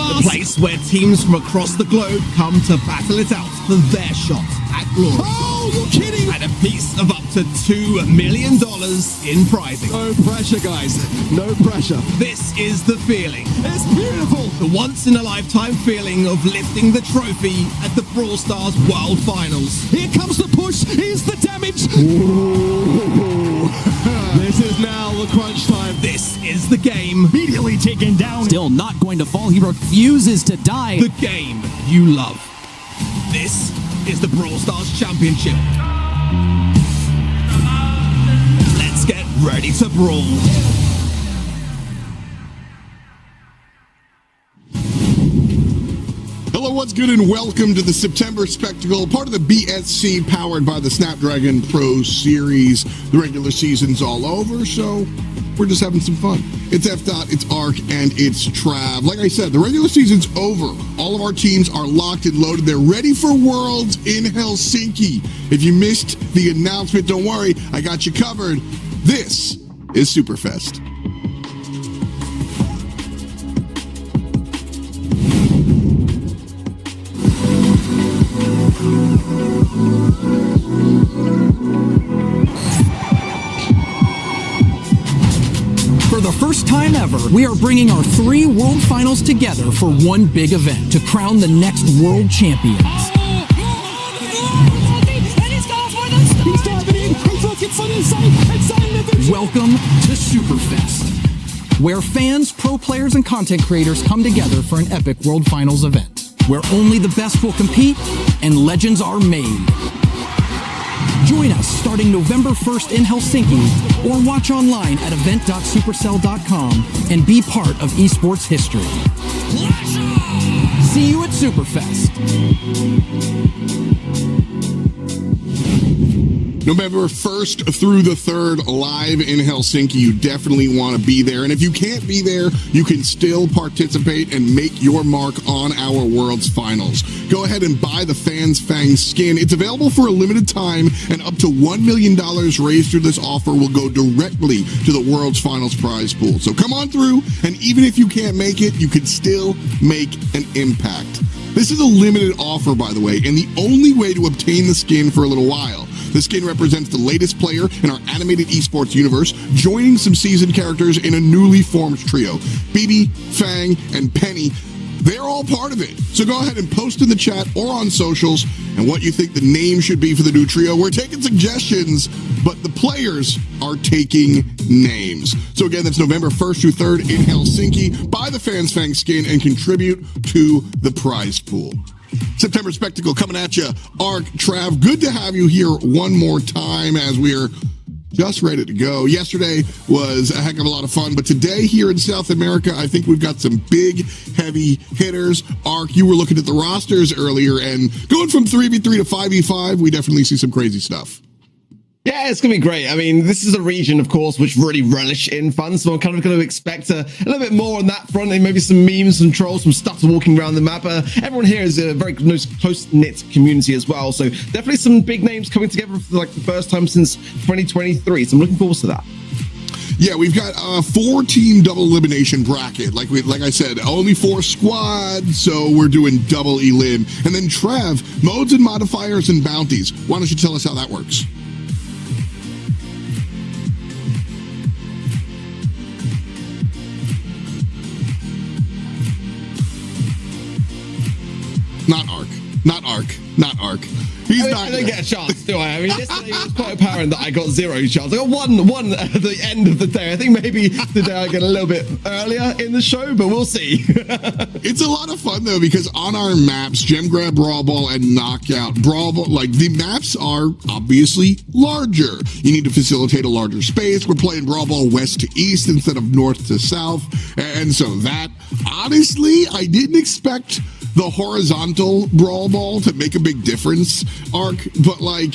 The place where teams from across the globe come to battle it out for their shot at glory. Oh, you're kidding! And a piece of up to $2 million in prizing. No pressure, guys. No pressure. This is the feeling. It's beautiful. The once-in-a-lifetime feeling of lifting the trophy at the Brawl Stars World Finals. Here comes the push. Here's the damage. Ooh. This is now the crunch time. This is the game. Immediately taken down. Still not going to fall. He refuses to die. The game you love. This is the Brawl Stars Championship. Let's get ready to brawl. Hello, what's good, and welcome to the September Spectacle, part of the BSC powered by the Snapdragon Pro Series. The regular season's all over, so we're just having some fun. It's F-Dot, it's Arc, and it's Trav. Like I said, the regular season's over. All of our teams are locked and loaded. They're ready for Worlds in Helsinki. If you missed the announcement, don't worry, I got you covered. This is Superfest. For the first time ever, we are bringing our 3 World Finals together for one big event to crown the next World Champions. Welcome to Superfest, where fans, pro players, and content creators come together for an epic World Finals event, where only the best will compete and legends are made. Join us starting November 1st in Helsinki, or watch online at event.supercell.com and be part of esports history. See you at Superfest. November 1st through the 3rd, live in Helsinki. You definitely want to be there. And if you can't be there, you can still participate and make your mark on our World's Finals. Go ahead and buy the Fans Fang skin. It's available for a limited time, and up to $1 million raised through this offer will go directly to the World's Finals prize pool. So come on through, and even if you can't make it, you can still make an impact. This is a limited offer, by the way, and the only way to obtain the skin for a little while. The skin represents the latest player in our animated esports universe, joining some seasoned characters in a newly formed trio. BB, Fang, and Penny, they're all part of it. So go ahead and post in the chat or on socials and what you think the name should be for the new trio. We're taking suggestions, but the players are taking names. So again, that's November 1st through 3rd in Helsinki. Buy the Fans Fang skin and contribute to the prize pool. September Spectacle coming at you. Arc, Trav, good to have you here one more time as we're just ready to go. Yesterday was a heck of a lot of fun, but today here in South America, I think we've got some big, heavy hitters. Arc, you were looking at the rosters earlier, and going from 3v3 to 5v5, we definitely see some crazy stuff. Yeah, it's going to be great. I mean, this is a region, of course, which really relish in fun, so I'm kind of going to expect a little bit more on that front, and maybe some memes, some trolls, some stuff walking around the map. Everyone here is a very close-knit community as well, so definitely some big names coming together for like the first time since 2023, so I'm looking forward to that. Yeah, we've got a 4-team double elimination bracket. Like I said, only 4 squads, so we're doing double elim. And then Trav, modes and modifiers and bounties. Why don't you tell us how that works? Not Arc. I didn't get a chance, do I? I mean, yesterday it was quite apparent that I got 0 chance. I got one at the end of the day. I think maybe today I get a little bit earlier in the show, but we'll see. It's a lot of fun, though, because on our maps, Gem Grab, Brawl Ball, and Knockout, Brawl Ball, like, the maps are obviously larger. You need to facilitate a larger space. We're playing Brawl Ball west to east instead of north to south. And so that, honestly, I didn't expect the horizontal Brawl Ball to make a big difference, Arc, but like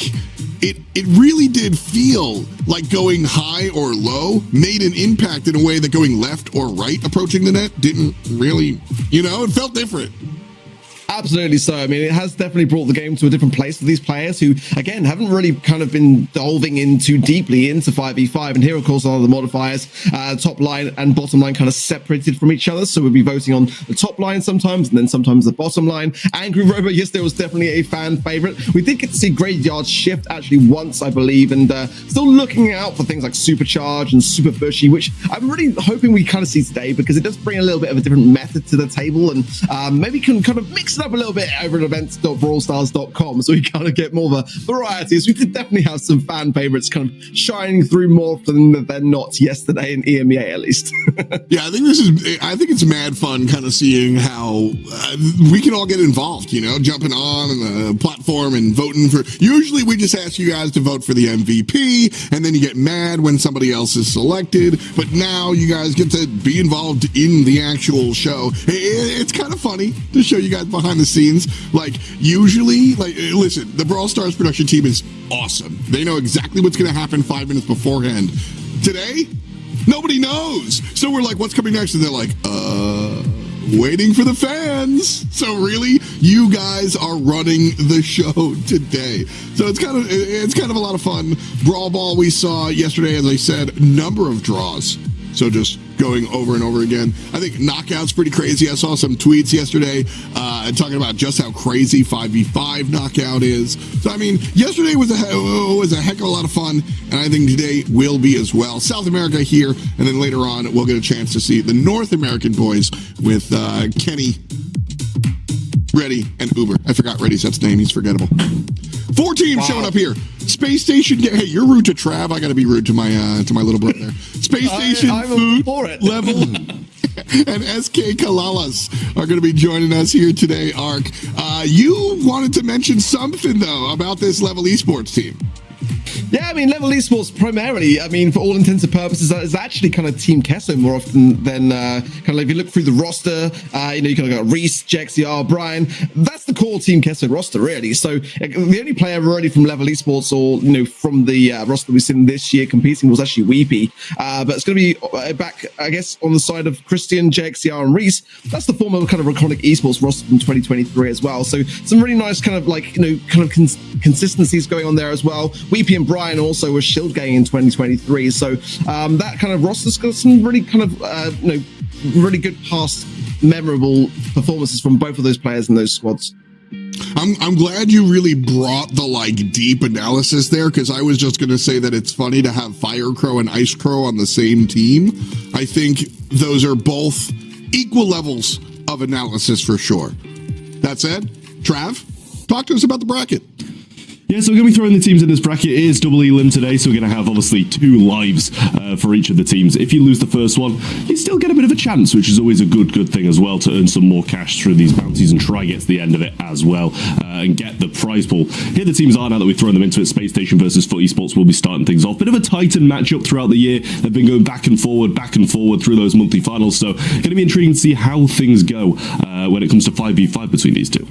it really did feel like going high or low made an impact in a way that going left or right approaching the net didn't really, it felt different. Absolutely so. I mean, it has definitely brought the game to a different place for these players who, again, haven't really kind of been delving in too deeply into 5v5. And here, of course, are the modifiers, top line and bottom line kind of separated from each other. So we'll be voting on the top line sometimes, and then sometimes the bottom line. Angry Robo, yes, there was definitely a fan favorite. We did get to see Graveyard Shift actually once, I believe, and still looking out for things like Supercharge and Super Bushy, which I'm really hoping we kind of see today, because it does bring a little bit of a different method to the table, and maybe can kind of mix it up a little bit over at events.brawlstars.com, so we kind of get more of a variety. So we did definitely have some fan favorites kind of shining through more often than not yesterday in EMEA, at least. Yeah, I think it's mad fun kind of seeing how we can all get involved, you know, jumping on the platform and voting for. Usually we just ask you guys to vote for the MVP, and then you get mad when somebody else is selected. But now you guys get to be involved in the actual show. It's kind of funny to show you guys behind the scenes. Like, usually, listen, the Brawl Stars production team is awesome. They know exactly what's going to happen 5 minutes beforehand. Today, nobody knows. So we're like, what's coming next? And they're like, waiting for the fans. So really, you guys are running the show today. So it's kind of a lot of fun. Brawl Ball we saw yesterday, as I said, number of draws. So just going over and over again. I think Knockout's pretty crazy. I saw some tweets yesterday talking about just how crazy 5v5 Knockout is. So, I mean, yesterday was a heck of a lot of fun, and I think today will be as well. South America here, and then later on we'll get a chance to see the North American boys with Kenny, Reddy, and Uber. I forgot Reddy's name. He's forgettable. 4 teams showing up here. Space Station. Hey, you're rude to Trav. I got to be rude to my little brother there. Space Station, I'm Food Level, and SK Kalalas are going to be joining us here today. Ark, you wanted to mention something though about this Level Esports team. Yeah, I mean, Level Esports primarily, I mean, for all intents and purposes, is actually kind of Team Kesso more often than kind of like if you look through the roster, you know, you kind of got Reese, Jexiar, Brian. That's the core Team Kesso roster, really. So the only player really from Level Esports, or, you know, from the roster we've seen this year competing, was actually Weepy. But it's going to be back, I guess, on the side of Christian, Jexiar, and Reese. That's the former kind of iconic esports roster from 2023 as well. So some really nice kind of like, you know, kind of consistencies going on there as well. Weepy and Brian also was Shield Gang in 2023, so that kind of roster's got some really kind of you know, really good past memorable performances from both of those players in those squads. I'm glad you really brought the like deep analysis there, because I was just going to say that it's funny to have Fire Crow and Ice Crow on the same team. I think those are both equal levels of analysis for sure. That said, Trav, talk to us about the bracket. Yeah, so we're going to be throwing the teams in this bracket. It is double elim today, so we're going to have obviously 2 lives for each of the teams. If you lose the first one, you still get a bit of a chance, which is always a good thing as well, to earn some more cash through these bounties and try get to the end of it as well and get the prize pool. Here the teams are now that we've thrown them into it. Space Station versus Foot Esports will be starting things off. Bit of a Titan matchup throughout the year. They've been going back and forward through those monthly finals, so going to be intriguing to see how things go when it comes to 5v5 between these two.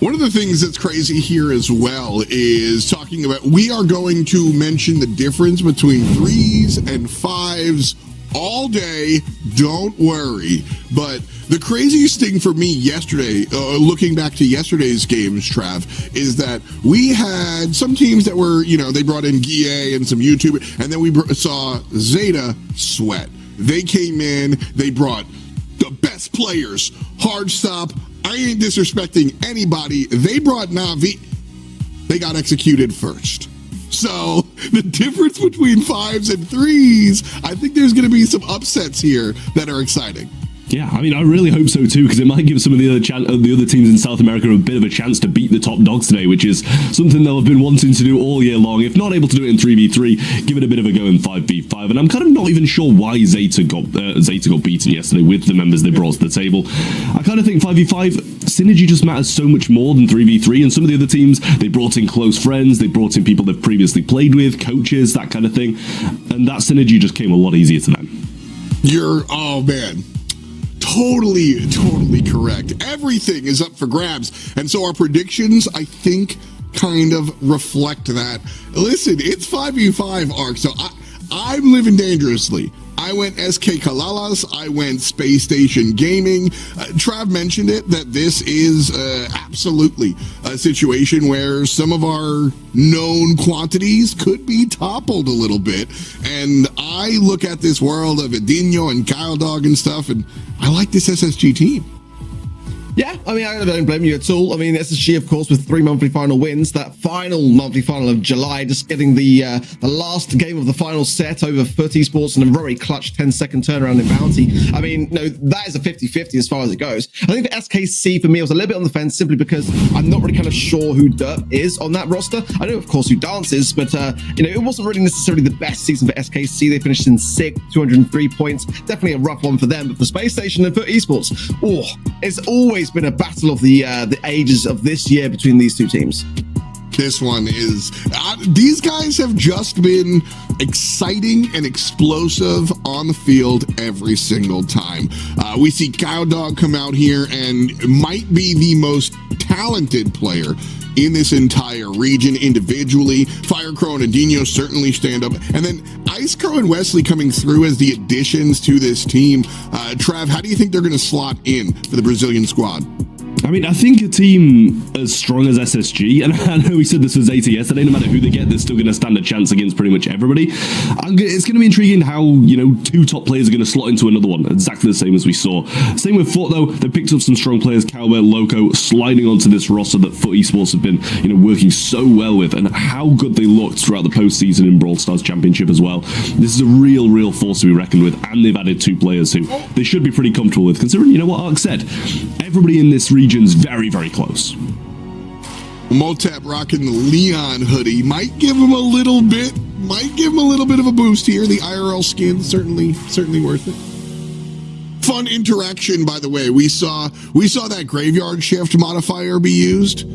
One of the things that's crazy here as well is talking about, we are going to mention the difference between 3s and 5s all day. Don't worry. But the craziest thing for me yesterday, looking back to yesterday's games, Trav, is that we had some teams that were, you know, they brought in Guille and some YouTube, and then we saw Zeta sweat. They came in, they brought the best players, hard stop. I ain't disrespecting anybody. They brought Navi. They got executed first. So the difference between 5s and 3s, I think there's going to be some upsets here that are exciting. Yeah, I mean, I really hope so too, because it might give some of the other teams in South America a bit of a chance to beat the top dogs today, which is something they'll have been wanting to do all year long. If not able to do it in 3v3, give it a bit of a go in 5v5. And I'm kind of not even sure why Zeta got beaten yesterday with the members they brought to the table. I kind of think 5v5 synergy just matters so much more than 3v3. And some of the other teams, they brought in close friends, they brought in people they've previously played with, coaches, that kind of thing. And that synergy just came a lot easier to them. Oh man. Totally correct. Everything is up for grabs. And so our predictions, I think, kind of reflect that. Listen, it's 5v5, Ark, so I'm living dangerously. I went SK Kalalas. I went Space Station Gaming. Trav mentioned it, that this is absolutely a situation where some of our known quantities could be toppled a little bit. And I look at this world of Edinho and Kyle Dog and stuff, and I like this SSG team. Yeah, I mean, I don't blame you at all. I mean, SSG, of course, with 3 monthly final wins, that final monthly final of July, just getting the last game of the final set over Foot Esports and a very clutch 10-second turnaround in Bounty. I mean, no, that is a 50-50 as far as it goes. I think for SKC, for me, I was a little bit on the fence simply because I'm not really kind of sure who Derp is on that roster. I know, of course, who Dance is, but, it wasn't really necessarily the best season for SKC. They finished in 6th, 203 points. Definitely a rough one for them, but for Space Station and Foot Esports, it's always been a battle of the ages of this year between these two teams. This one is, these guys have just been exciting and explosive on the field every single time. We see Cow Dog come out here and might be the most talented player in this entire region individually. Firecrow and Edinho certainly stand up. And then Ice Crow and Wesley coming through as the additions to this team. Trav, how do you think they're going to slot in for the Brazilian squad? I mean, I think a team as strong as SSG, and I know we said this was 80 yesterday, no matter who they get, they're still going to stand a chance against pretty much everybody. It's going to be intriguing how, 2 top players are going to slot into another one, exactly the same as we saw. Same with Foot, though. They picked up some strong players, Cowbell, Loco, sliding onto this roster that Foot Esports have been, working so well with, and how good they looked throughout the postseason in Brawl Stars Championship as well. This is a real force to be reckoned with, and they've added 2 players who they should be pretty comfortable with, considering, what Ark said, everybody in this region's very close. Motep rocking the Leon hoodie might give him a little bit of a boost here. The IRL skin certainly worth it. Fun interaction, by the way. We saw that graveyard shift modifier be used.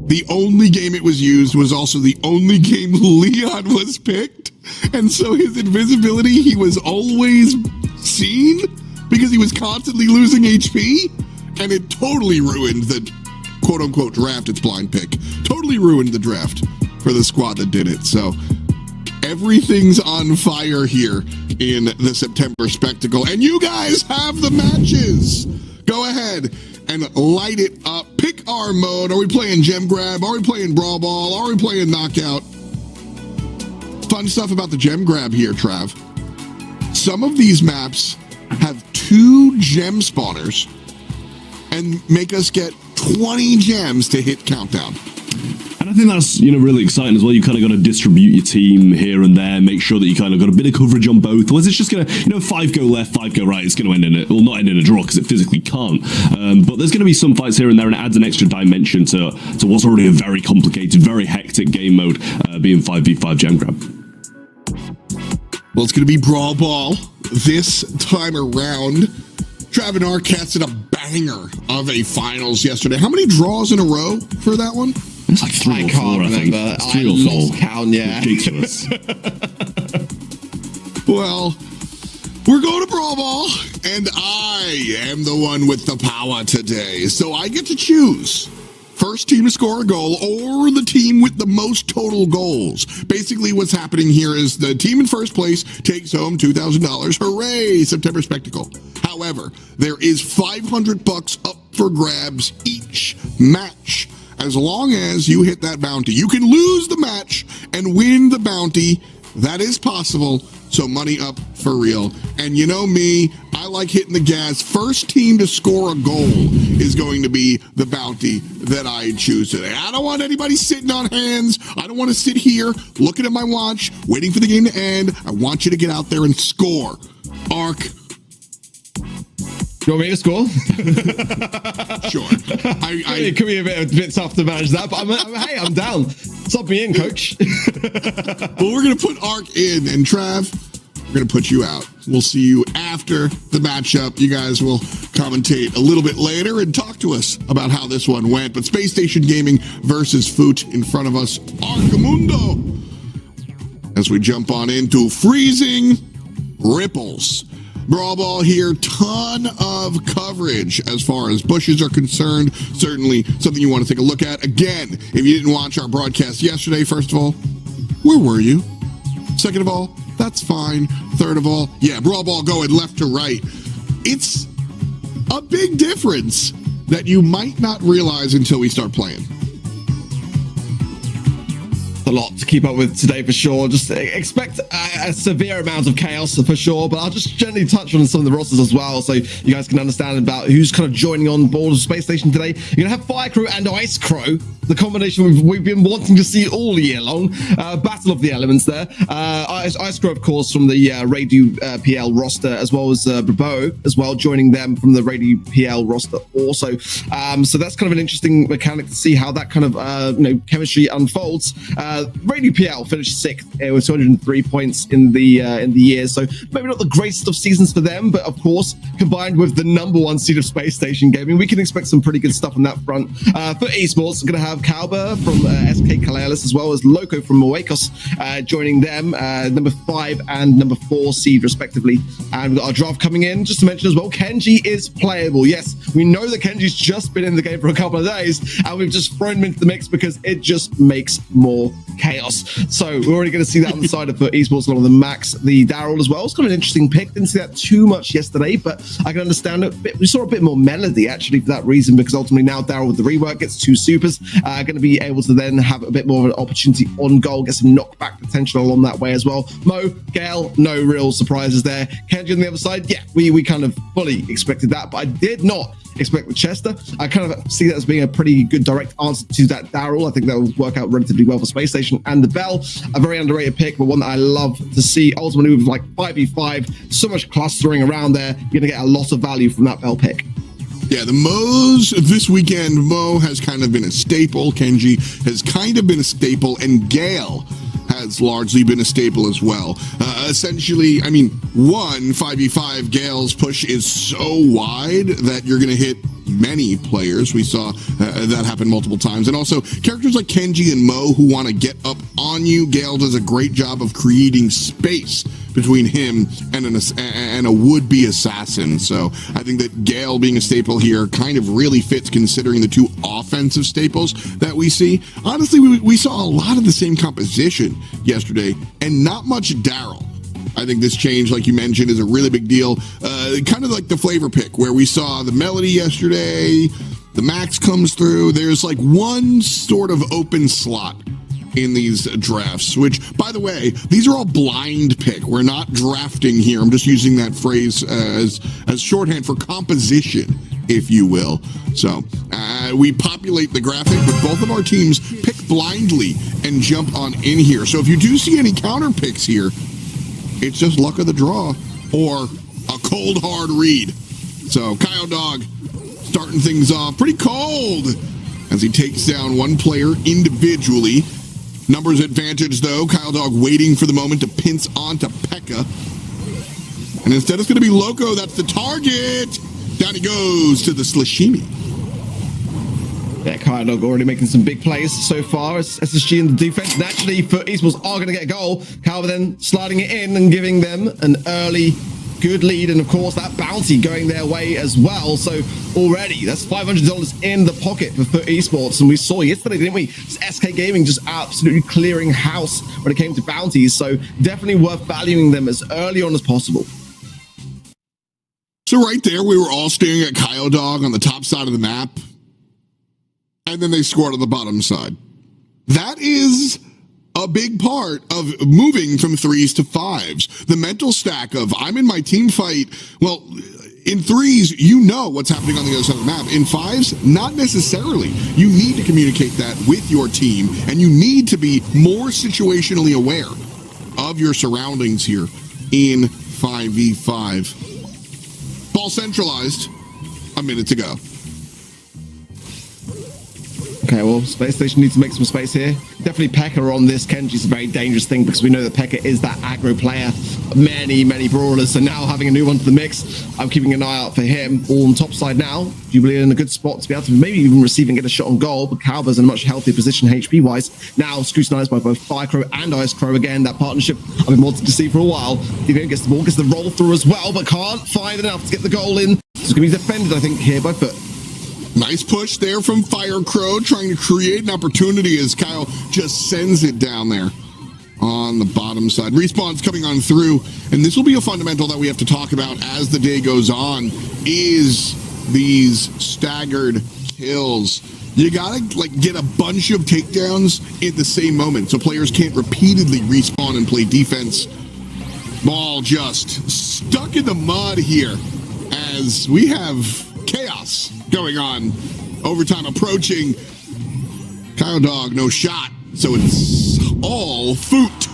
The only game it was used was also the only game Leon was picked, and so his invisibility, he was always seen because he was constantly losing HP. And it totally ruined the quote-unquote draft. It's blind pick. Totally ruined the draft for the squad that did it. So everything's on fire here in the September Spectacle. And you guys have the matches. Go ahead and light it up. Pick our mode. Are we playing Gem Grab? Are we playing Brawl Ball? Are we playing Knockout? Fun stuff about the Gem Grab here, Trav. Some of these maps have 2 gem spawners and make us get 20 gems to hit countdown. And I think that's, really exciting as well. You kind of got to distribute your team here and there, make sure that you kind of got a bit of coverage on both. Otherwise, it's just going to, 5 go left, 5 go right. It's going to end in it. Well, not end in a draw because it physically can't. But there's going to be some fights here and there, and it adds an extra dimension to what's already a very complicated, very hectic game mode, being 5v5 Gem Grab. Well, it's going to be Brawl Ball this time around. Trav and Ark casted a banger of a finals yesterday. How many draws in a row for that one? It's like 3 or 4, I think. It's 3 or 4. Count, yeah. Ridiculous. Well, we're going to Brawl Ball, and I am the one with the power today. So I get to choose first team to score a goal or the team with the most total goals. Basically, what's happening here is the team in first place takes home $2,000. Hooray, September Spectacle. However, there is $500 up for grabs each match. As long as you hit that bounty, you can lose the match and win the bounty. That is possible. So money up for real. And you know me, I like hitting the gas. First team to score a goal is going to be the bounty that I choose today. I don't want anybody sitting on hands. I don't want to sit here looking at my watch, waiting for the game to end. I want you to get out there and score. Ark. You want me to score? Sure. It could be a bit tough to manage that, but I'm down. Sub me in, coach. Well, we're going to put Ark in, and Trav, we're going to put you out. We'll see you after the matchup. You guys will commentate a little bit later and talk to us about how this one went. But Space Station Gaming versus Foot in front of us, Arkamundo. As we jump on into Freezing Ripples. Brawl Ball here, ton of coverage as far as bushes are concerned. Certainly something you want to take a look at. Again, if you didn't watch our broadcast yesterday, first of all, where were you? Second of all, that's fine. Third of all, yeah, Brawl Ball going left to right. It's a big difference that you might not realize until we start playing. A lot to keep up with today for sure. Just expect a severe amount of chaos for sure, but I'll just gently touch on some of the rosters as well so you guys can understand about who's kind of joining on board of Space Station today. You're gonna have Fire Crow and Ice Crow, the combination we've been wanting to see all year long. Battle of the elements there. Ice Crow, of course, from the Radio PL roster, as well as Brabo as well, joining them from the Radio PL roster also. So that's kind of an interesting mechanic to see how that kind of chemistry unfolds. Radio PL finished 6th with 203 points in the year, so maybe not the greatest of seasons for them, but of course, combined with the #1 seed of Space Station Gaming, we can expect some pretty good stuff on that front. For esports, we're going to have Kalber from SK Kalalis, as well as Loco from Moekos joining them, #5 and #4 seed respectively. And we've got our draft coming in. Just to mention as well, Kenji is playable. Yes, we know that Kenji's just been in the game for a couple of days, and we've just thrown him into the mix because it just makes more chaos. So we're already going to see that on the side of esports along with the Max, the Daryl as well. It's kind of an interesting pick. Didn't see that too much yesterday, but I can understand it. We saw a bit more melody actually for that reason, because ultimately now Daryl with the rework gets 2 supers, going to be able to then have a bit more of an opportunity on goal, get some knockback potential along that way as well. Mo, Gale, no real surprises there. Kenji on the other side, yeah, we kind of fully expected that, but I did not expect the Chester. I kind of see that as being a pretty good direct answer to that Daryl. I think that will work out relatively well for Space Station. And the Bell, a very underrated pick, but one that I love to see. Ultimately, with like 5v5, so much clustering around there, you're going to get a lot of value from that Bell pick. Yeah, the Mo's this weekend, Mo has kind of been a staple. Kenji has kind of been a staple, and Gale has largely been a staple as well. Essentially, I mean, 5v5, Gale's push is so wide that you're going to hit many players. We saw that happen multiple times. And also, characters like Kenji and Mo who want to get up on you, Gale does a great job of creating space between him and a would-be assassin. So I think that Gale being a staple here kind of really fits, considering the 2 offensive staples that we see. Honestly, we saw a lot of the same composition yesterday and not much Daryl. I think this change, like you mentioned, is a really big deal. Kind of like the flavor pick, where we saw the melody yesterday, the Max comes through. There's like one sort of open slot in these drafts, which, by the way, these are all blind pick. We're not drafting here. I'm just using that phrase as shorthand for composition, if you will. So we populate the graphic with both of our teams, pick blindly, and jump on in here. So if you do see any counter picks here, it's just luck of the draw or a cold, hard read. So Kyle Dog starting things off pretty cold as he takes down one player individually. Numbers advantage, though. Kyle Dog waiting for the moment to pinch onto Pekka. And instead it's going to be Loco. That's the target. Down he goes to the Slashimi. Yeah, Kyle Dog already making some big plays so far as SSG in the defense. Naturally, for esports are going to get a goal. Kyle then sliding it in and giving them an early good lead, and of course that bounty going their way as well. So already that's $500 in the pocket for esports, and we saw yesterday, didn't we, SK Gaming just absolutely clearing house when it came to bounties. So definitely worth valuing them as early on as possible. So right there, we were all staring at Kyle Dog on the top side of the map, and then they scored on the bottom side. That is a big part of moving from 3s to 5s. The mental stack of, I'm in my team fight. Well, in 3s, you know what's happening on the other side of the map. In 5s, not necessarily. You need to communicate that with your team, and you need to be more situationally aware of your surroundings here in 5v5. Ball centralized. A minute to go. Okay, well, Space Station needs to make some space here. Definitely Pekka on this. Kenji's a very dangerous thing because we know that Pekka is that aggro player. Many brawlers, so now having a new one to the mix, I'm keeping an eye out for him. All on top side now. Jubilee in a good spot to be able to maybe even receive and get a shot on goal, but Calver's in a much healthier position HP-wise. Now scrutinized by both Fire Crow and Ice Crow again. That partnership I've been wanting to see for a while. Deviant gets the ball, gets the roll through as well, but can't find enough to get the goal in. It's going to be defended, I think, here by Foot. Nice push there from Fire Crow, trying to create an opportunity as Kyle just sends it down there. on the bottom side. Respawn's coming on through, and this will be a fundamental that we have to talk about as the day goes on, is these staggered kills. You gotta get a bunch of takedowns in the same moment so players can't repeatedly respawn and play defense. Ball just stuck in the mud here as we have chaos going on. Overtime approaching. Kyle Dog, no shot. So it's all Foot.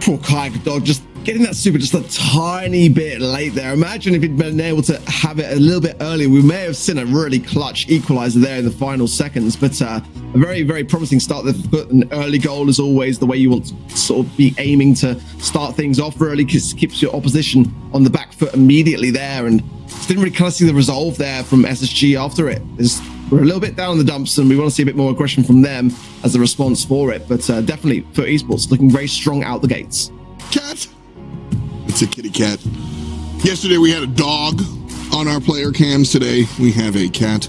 Poor Kyle Dog, just getting that super just a tiny bit late there. Imagine if he'd been able to have it a little bit earlier. We may have seen a really clutch equalizer there in the final seconds, but a very, very promising start there. But an early goal is always the way you want to sort of be aiming to start things off early, because it keeps your opposition on the back foot immediately there. And just didn't really kind of see the resolve there from SSG after it. We're a little bit down in the dumps, and we want to see a bit more aggression from them as a response for it. But definitely for esports, looking very strong out the gates. Cat. It's a kitty cat. Yesterday we had a dog on our player cams. Today we have a cat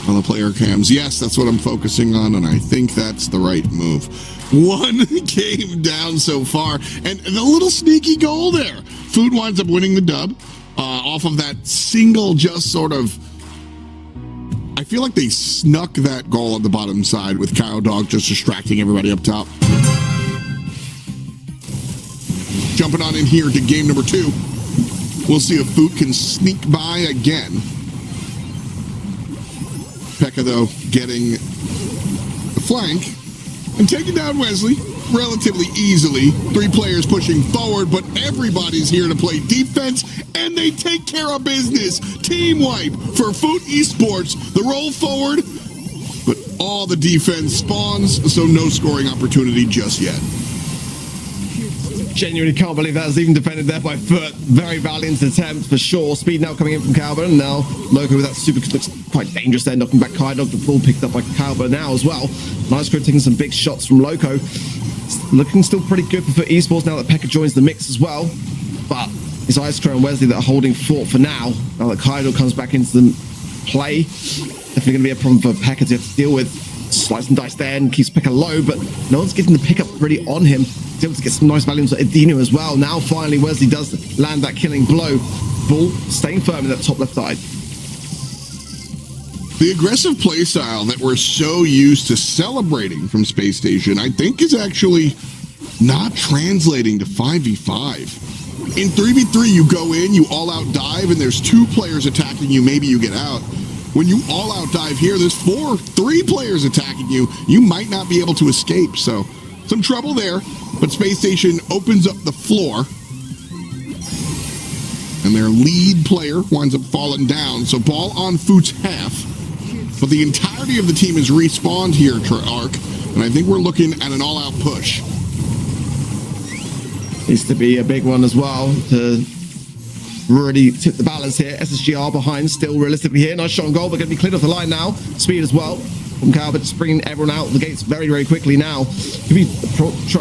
on the player cams. Yes, that's what I'm focusing on, and I think that's the right move. One game down so far, and a little sneaky goal there. Food winds up winning the dub off of that single, just sort of. I feel like they snuck that goal on the bottom side with Kyle Dog just distracting everybody up top. Jumping on in here to game number 2. We'll see if Foot can sneak by again. Pekka, though, getting the flank and taking down Wesley relatively easily. 3 players pushing forward, but everybody's here to play defense, and they take care of business. Team wipe for Foot Esports. The roll forward, but all the defense spawns, so no scoring opportunity just yet. Genuinely can't believe that was even defended there by Foot. Very valiant attempt for sure. Speed now coming in from Calvin. Now Loco with that super looks quite dangerous there, knocking back Kai Dog. The ball picked up by Calvin now as well. Nice crew taking some big shots from Loco. Looking still pretty good for Foot Esports now that Pekka joins the mix as well. But it's Ice Crow and Wesley that are holding fort for now. Now that Kai Dog comes back into the play, definitely going to be a problem for Pekka to have to deal with. Slice and dice there and keeps Pekka low, but no one's getting the pickup really on him. He's able to get some nice value into Edino as well. Now finally Wesley does land that killing blow. Ball staying firm in that top left side. The aggressive playstyle that we're so used to celebrating from Space Station, I think, is actually not translating to 5v5. In 3v3, you go in, you all-out dive, and there's 2 players attacking you, maybe you get out. When you all-out dive here, there's 3 players attacking you. You might not be able to escape, so some trouble there. But Space Station opens up the floor, and their lead player winds up falling down. So ball on Foot's half, but the entirety of the team is respawned here, Arc, and I think we're looking at an all-out push. Needs to be a big one as well to really tip the balance here. SSG are behind still realistically here. Nice shot on goal, but going to be cleared off the line now. Speed as well from Calvert, just bringing everyone out the gates very, very quickly now. Could be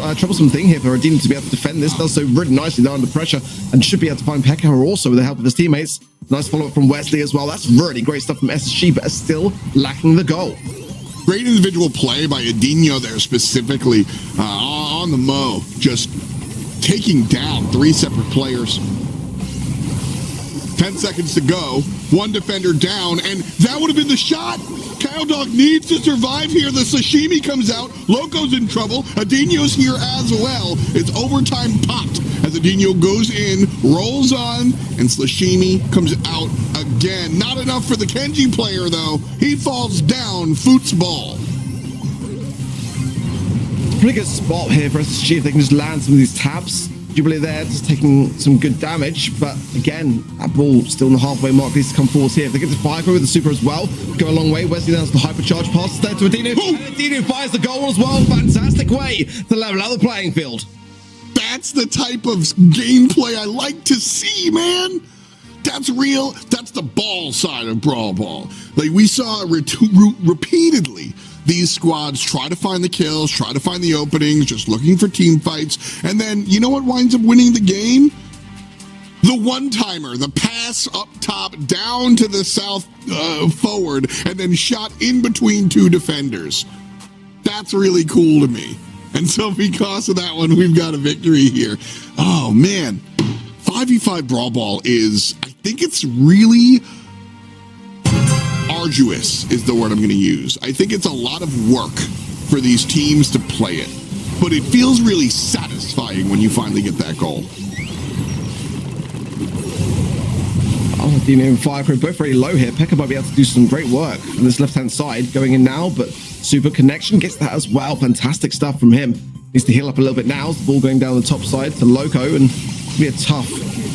a troublesome thing here for Adina to be able to defend this. Does so really nicely there under pressure and should be able to find Pekka also with the help of his teammates. Nice follow-up from Wesley as well. That's really great stuff from SSG, but are still lacking the goal. Great individual play by Adino there specifically on the Mo, just taking down 3 separate players. 10 seconds to go. 1 defender down, and that would have been the shot. Kyle Dog needs to survive here. The sashimi comes out. Loco's in trouble. Adino's here as well. It's overtime popped as Adino goes in, rolls on, and Sashimi comes out again. Not enough for the Kenji player, though. He falls down. Foot's ball. Pretty good spot here for SSG if they can just land some of these tabs. Jubilee there, just taking some good damage, but again, that ball still in the halfway mark needs to come forward here. If they get to fire with the super as well, go a long way. Wesley down to the hypercharge pass there to Adino, and Adino fires the goal as well. Fantastic way to level out the playing field. That's the type of gameplay I like to see, man. That's real. That's the ball side of Brawl Ball. Like, we saw repeatedly these squads try to find the kills, try to find the openings, just looking for team fights. And then, you know what winds up winning the game? The one-timer, the pass up top, down to the south forward, and then shot in between 2 defenders. That's really cool to me. And so because of that one, we've got a victory here. Oh, man. 5v5 Brawl Ball is, I think it's really arduous is the word I'm going to use. I think it's a lot of work for these teams to play it. But it feels really satisfying when you finally get that goal. Oh, Dino and Firecrow both very low here. Pekka might be able to do some great work on this left-hand side going in now, but super connection gets that as well. Fantastic stuff from him. Needs to heal up a little bit now. The ball going down the top side to Loco, and it'll be a tough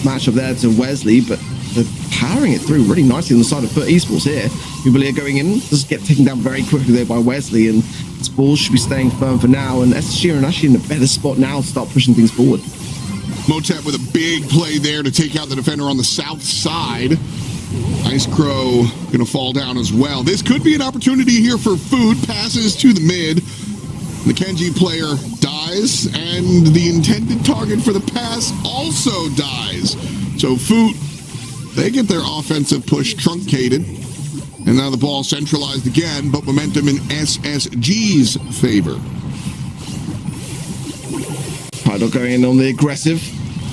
matchup there to Wesley, but they're powering it through really nicely on the side of Foot Esports here. Jubilee going in, does get taken down very quickly there by Wesley, and this ball should be staying firm for now, and SSG are actually in a better spot now to start pushing things forward. Motep with a big play there to take out the defender on the south side. Ice Crow going to fall down as well. This could be an opportunity here for Food. Passes to the mid. The Kenji player dies, and the intended target for the pass also dies. So Food, they get their offensive push truncated. And now the ball centralized again, but momentum in SSG's favor. Pydog going in on the aggressive.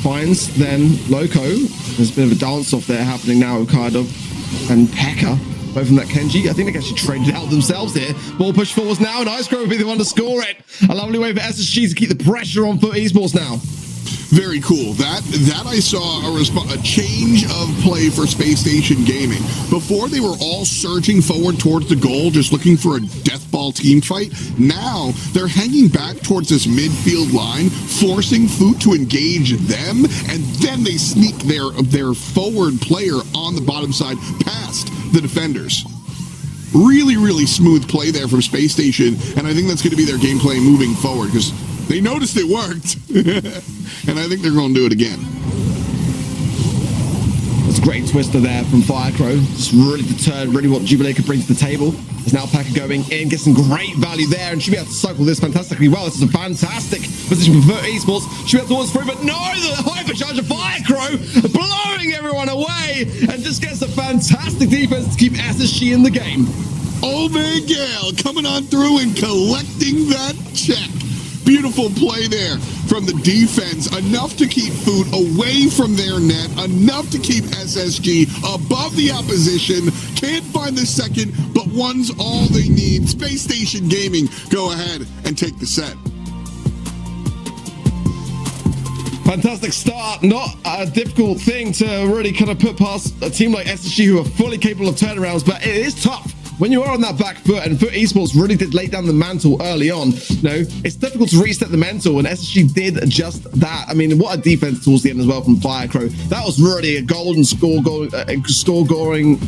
Finds then Loco. There's a bit of a dance off there happening now with Kydog and Pekka. Both from that Kenji. I think they actually traded out themselves here. Ball push forwards now, and Ice Crow will be the one to score it. A lovely way for SSG to keep the pressure on Foot Esports now. Very cool. That I saw a change of play for Space Station Gaming. Before, they were all surging forward towards the goal, just looking for a death ball team fight. Now, they're hanging back towards this midfield line, forcing Foot to engage them, and then they sneak their forward player on the bottom side past the defenders. Really, really smooth play there from Space Station, and I think that's going to be their gameplay moving forward, because they noticed it worked. And I think they're going to do it again. That's a great twister there from Firecrow. Just really deterred really what Jubilee could bring to the table. There's now Pekka going in, gets some great value there, and should be able to cycle this fantastically well. This is a fantastic position for Foot Esports. Should be able to towards through, but no, the hypercharge of Firecrow blowing everyone away, and just gets a fantastic defense to keep SSG in the game. Old Man Gale coming on through and collecting that check. Beautiful play there from the defense. Enough to keep Food away from their net. Enough to keep SSG above the opposition. Can't find the second, but one's all they need. Space Station Gaming go ahead and take the set. Fantastic start. Not a difficult thing to really kind of put past a team like SSG who are fully capable of turnarounds, but it is tough. When you are on that back foot, and Foot Esports really did lay down the mantle early on, it's difficult to reset the mantle, and SSG did just that. I mean, what a defense towards the end as well from Firecrow. That was really a golden scoring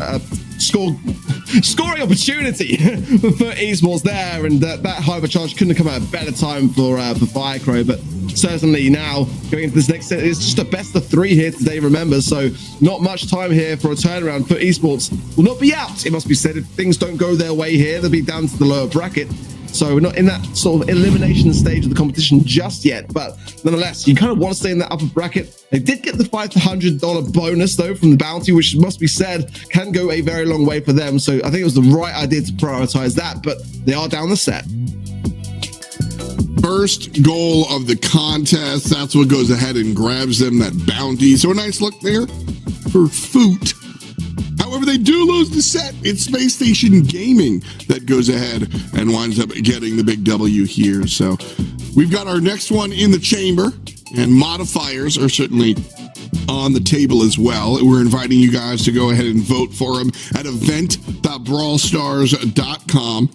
opportunity for Foot Esports there, and that hypercharge couldn't have come at a better time for Firecrow, but certainly now going into this next set, it's just a best of 3 here today, remember, so not much time here for a turnaround. Foot Esports will not be out, it must be said. If things don't go their way here, they'll be down to the lower bracket, so we're not in that sort of elimination stage of the competition just yet, but nonetheless, you kind of want to stay in that upper bracket. They did get the $500 bonus though from the bounty, which must be said can go a very long way for them, so I think it was the right idea to prioritize that, but they are down the set. First goal of the contest, that's what goes ahead and grabs them that bounty. So a nice look there for Foot. However, they do lose the set. It's Space Station Gaming that goes ahead and winds up getting the big W here. So we've got our next one in the chamber, and modifiers are certainly on the table as well. We're inviting you guys to go ahead and vote for them at event.brawlstars.com.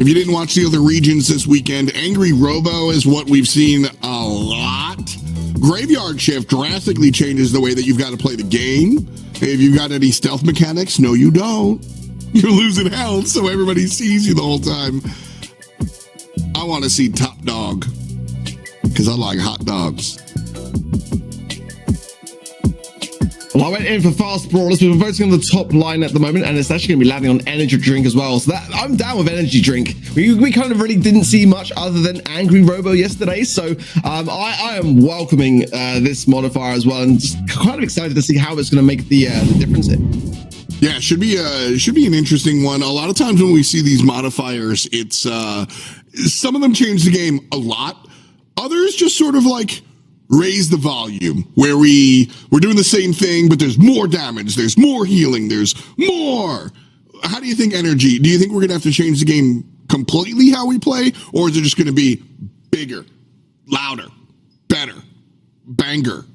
If you didn't watch the other regions this weekend, Angry Robo is what we've seen a lot. Graveyard Shift drastically changes the way that you've got to play the game. If you've got any stealth mechanics, no you don't. You're losing health, so everybody sees you the whole time. I want to see Top Dog, because I like hot dogs. Well, I went in for fast brawlers. We're voting on the top line at the moment, and it's actually going to be landing on energy drink as well. So that I'm down with energy drink. We kind of really didn't see much other than Angry Robo yesterday, so I am welcoming this modifier as well, and just kind of excited to see how it's going to make the difference here. Yeah, should be an interesting one. A lot of times when we see these modifiers, it's some of them change the game a lot. Others just sort of like raise the volume, where we're doing the same thing, but there's more damage, there's more healing, there's more. How do you think energy? Do you think we're going to have to change the game completely how we play, or is it just going to be bigger, louder, better, banger?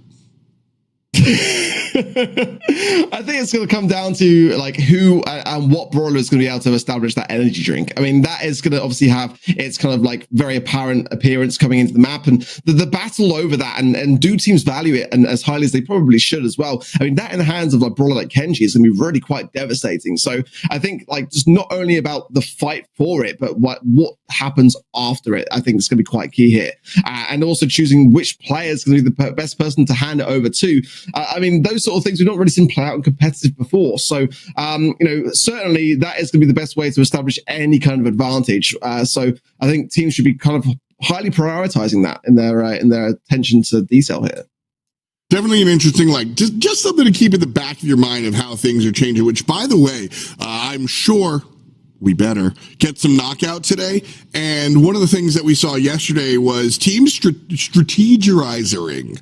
I think it's going to come down to like who and what brawler is going to be able to establish that energy drink. I mean, that is going to obviously have its kind of like very apparent appearance coming into the map, and the battle over that, and do teams value it and as highly as they probably should as well. I mean, that in the hands of like brawler like Kenji is going to be really quite devastating. So I think like just not only about the fight for it, but what happens after it, I think is going to be quite key here, and also choosing which player is going to be the best person to hand it over to. I mean, those sort of things we've not really seen play out in competitive before. So, certainly that is going to be the best way to establish any kind of advantage. So I think teams should be kind of highly prioritizing that in their attention to detail here. Definitely an interesting, like, just something to keep in the back of your mind of how things are changing, which, by the way, I'm sure we better get some knockout today. And one of the things that we saw yesterday was teams strategizing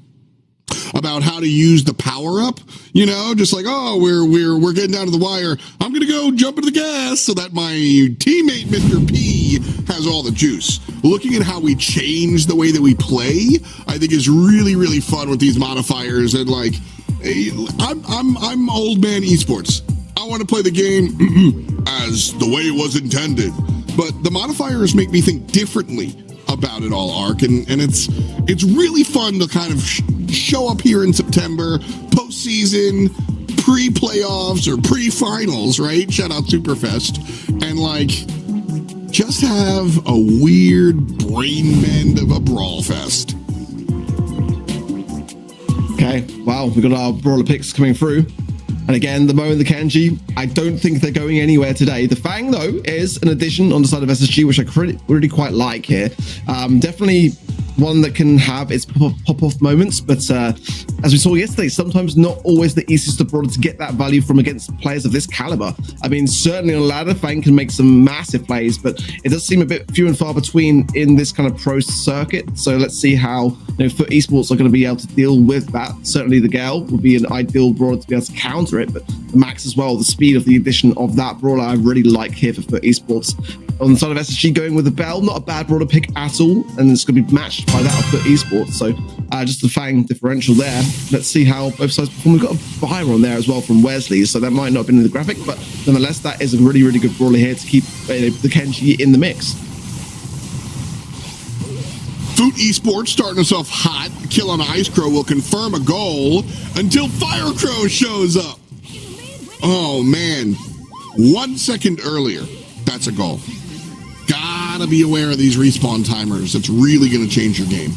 about how to use the power up, just like, oh, we're getting down to the wire. I'm going to go jump into the gas so that my teammate, Mr. P, has all the juice. Looking at how we change the way that we play, I think is really, really fun with these modifiers. And like, I'm old man esports. I want to play the game as the way it was intended. But the modifiers make me think differently about it all, Ark, and it's really fun to kind of show up here in September, postseason, pre-playoffs or pre-finals, right? Shout out Superfest, and like just have a weird brain bend of a brawl fest. Okay, wow, we've got our brawler picks coming through. And again, the Mo and the Kenji, I don't think they're going anywhere today. The Fang, though, is an addition on the side of SSG, which I really quite like here. Definitely one that can have its pop-off moments, but as we saw yesterday, sometimes not always the easiest of brawler to get that value from against players of this caliber. I mean, certainly on ladder, Fang can make some massive plays, but it does seem a bit few and far between in this kind of pro circuit. So let's see how Foot Esports are going to be able to deal with that. Certainly the Gale would be an ideal brawler to be able to counter it, but the Max as well, the speed of the addition of that brawler, I really like here for Foot Esports. On the side of SSG, going with the Bell, not a bad brawler pick at all, and it's going to be matched by that of Foot Esports. So just the Fang differential there. Let's see how both sides perform. We've got a fire on there as well from Wesley, so that might not have been in the graphic, but nonetheless, that is a really, really good brawler here to keep the Kenji in the mix. Foot Esports starting us off hot. Kill on Ice Crow will confirm a goal until Fire Crow shows up. Oh, man. 1 second earlier, that's a goal. Gotta be aware of these respawn timers. That's really going to change your game.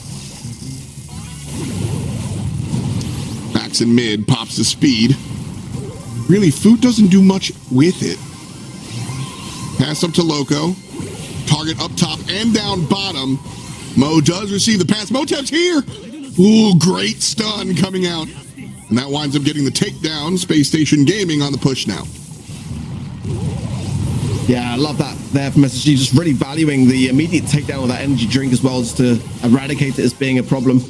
Backs in mid, pops the speed. Really, Foot doesn't do much with it. Pass up to Loco. Target up top and down bottom. Mo does receive the pass. Motep's here. Ooh, great stun coming out. And that winds up getting the takedown. Space Station Gaming on the push now. Yeah, I love that there from SSG, just really valuing the immediate takedown of that energy drink as well, just to eradicate it as being a problem.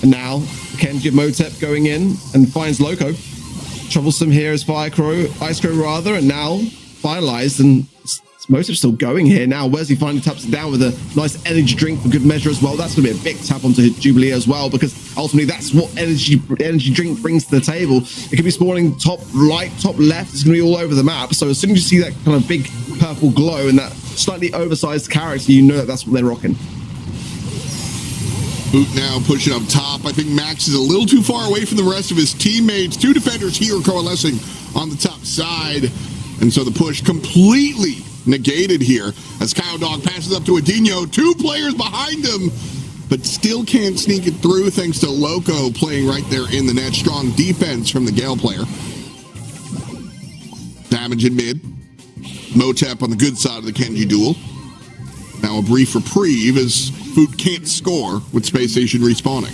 And now Kenji Motep going in and finds Loco. Troublesome here is Ice Crow rather, and now finalized, and Motep's still going here now. Wesley finally taps it down with a nice energy drink for good measure as well. That's going to be a big tap onto Jubilee as well, because ultimately that's what energy drink brings to the table. It could be spawning top right, top left. It's going to be all over the map. So as soon as you see that kind of big purple glow and that slightly oversized character, you know that that's what they're rocking. Boot now pushing up top. I think Max is a little too far away from the rest of his teammates. Two defenders here coalescing on the top side. And so the push completely negated here as Cow Dog passes up to Adinho. Two players behind him, but still can't sneak it through thanks to Loco playing right there in the net. Strong defense from the Gale player. Damage in mid. Motep on the good side of the Kenji duel. Now a brief reprieve as Foot can't score with Space Station respawning.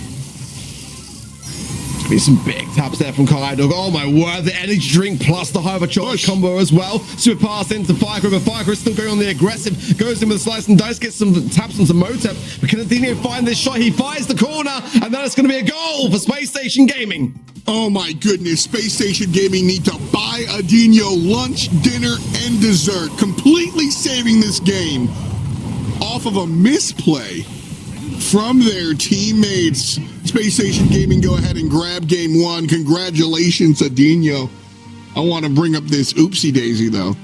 Be some big taps there from Kydog. Oh my word, the energy drink plus the hypercharge combo as well. Super pass into Firecrow, but Firecrow is still going on the aggressive. Goes in with a slice and dice, gets some taps onto Motep. But can Adino find this shot? He fires the corner, and then it's going to be a goal for Space Station Gaming. Oh my goodness, Space Station Gaming need to buy Adino lunch, dinner, and dessert, completely saving this game off of a misplay from their teammates. Space Station Gaming go ahead and grab game one. Congratulations, Adino. I want to bring up this oopsie daisy though.